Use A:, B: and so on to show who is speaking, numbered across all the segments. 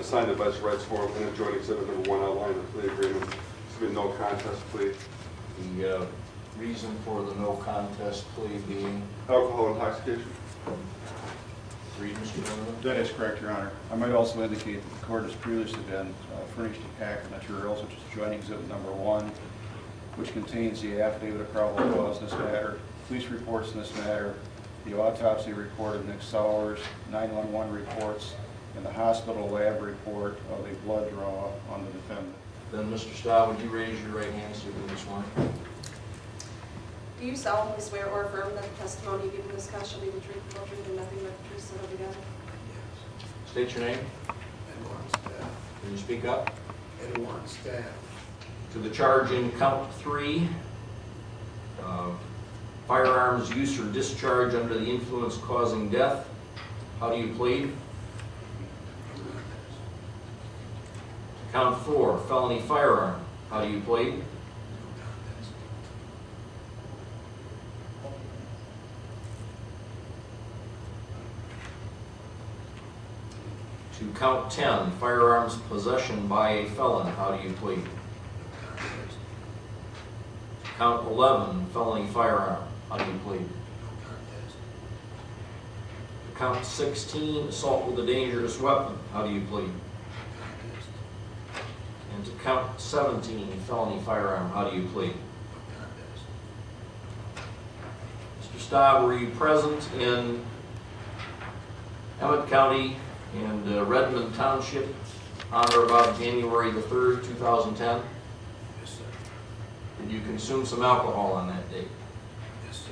A: signed the vice rights form and joint exhibit number 1 outlining the plea agreement. It's been no contest plea.
B: The reason for the no contest plea being?
A: Alcohol intoxication.
B: Read, Mr. Donovan.
C: That is correct, Your Honor. I might also indicate that the court has previously been furnished a pack of materials, which is joint exhibit number 1, which contains the affidavit of probable cause in this matter, police reports in this matter, the autopsy report of Nick Sowers, 911 reports, and the hospital lab report of a blood draw on the defendant.
B: Then, Mr. Stav, would you raise your right hand so you can be sworn?
D: Do you solemnly swear or affirm that the testimony you give in this case shall be the truth, the whole truth, and nothing but the truth, so help you God?
E: Yes.
B: State your name.
E: Edwan Stav.
B: Can you speak up?
E: Edwan Stav.
B: To the charge in count 3, firearms use or discharge under the influence causing death. How do you plead? Count 4, felony firearm. How do you plead? To count 10, firearms possession by a felon. How do you plead? Count 11, felony firearm. How do you plead? Count 16, assault with a dangerous weapon. How do you plead? And to count 17, felony firearm. How do you plead? Mr. Stav, were you present in Emmett County and Readmond Township on or about January the 3rd, 2010?
E: Yes, sir.
B: Did you consume some alcohol on that date?
E: Yes, sir.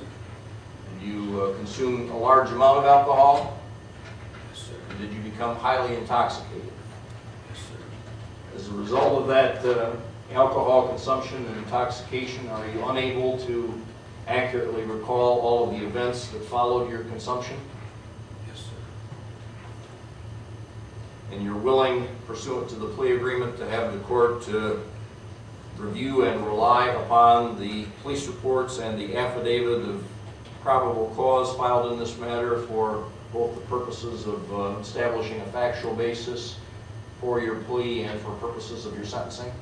B: Did you consume a large amount of alcohol?
E: Yes, sir.
B: And did you become highly intoxicated?
E: Yes, sir.
B: As a result of that alcohol consumption and intoxication, are you unable to accurately recall all of the events that followed your consumption?
E: Yes, sir.
B: And you're willing, pursuant to the plea agreement, to have the court review and rely upon the police reports and the affidavit of probable cause filed in this matter for both the purposes of establishing a factual basis for your plea and for purposes of your sentencing?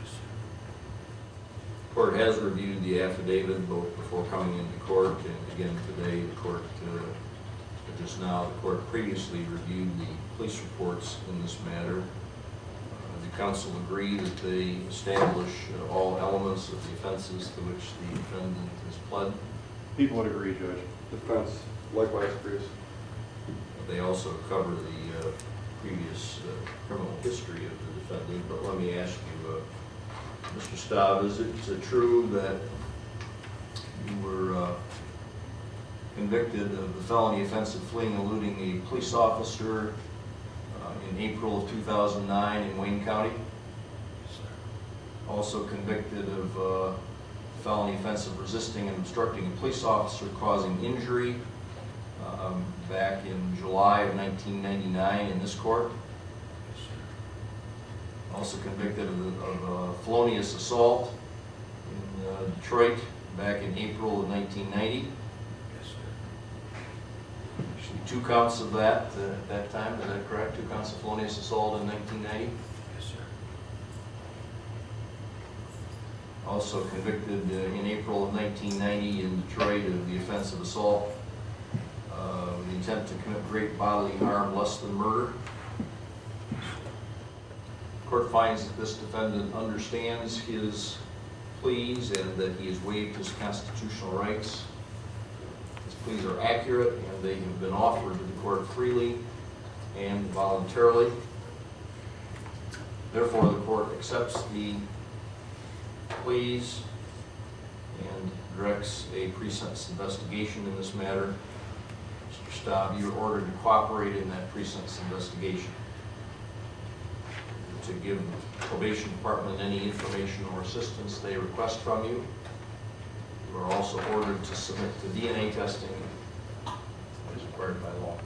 E: Yes, sir.
B: The court has reviewed the affidavit both before coming into court and again today. The court, just now, the court previously reviewed the police reports in this matter. The counsel agree that they establish all elements of the offenses to which the defendant has pled.
C: People would agree, Judge.
A: Defense likewise agrees.
B: They also cover the previous criminal history of the defendant. But let me ask you, Mr. Stav, is it true that you were convicted of the felony offense of fleeing and eluding a police officer in April of 2009 in Wayne County?
E: Yes, sir.
B: Also convicted of felony offense of resisting and obstructing a police officer causing injury back in July of 1999 in this court.
E: Yes, sir.
B: Also convicted of felonious assault in Detroit back in April of 1990.
E: Yes, sir.
B: Actually, 2 counts of that at that time, is that correct? 2 counts of felonious assault in 1990.
E: Yes, sir.
B: Also convicted in April of 1990 in Detroit of the offense of assault with the intent to commit great bodily harm less than murder. The court finds that this defendant understands his pleas and that he has waived his constitutional rights. His pleas are accurate and they have been offered to the court freely and voluntarily. Therefore, the court accepts the pleas and directs a pre-sentence investigation in this matter. Mr. Stav, you are ordered to cooperate in that pre-sentence investigation, to give the probation department any information or assistance they request from you. You are also ordered to submit to DNA testing as required by law.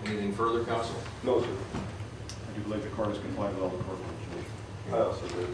B: Anything further, counsel?
A: No, sir.
C: I do believe the court has complied with all the court rules.
A: I also agree.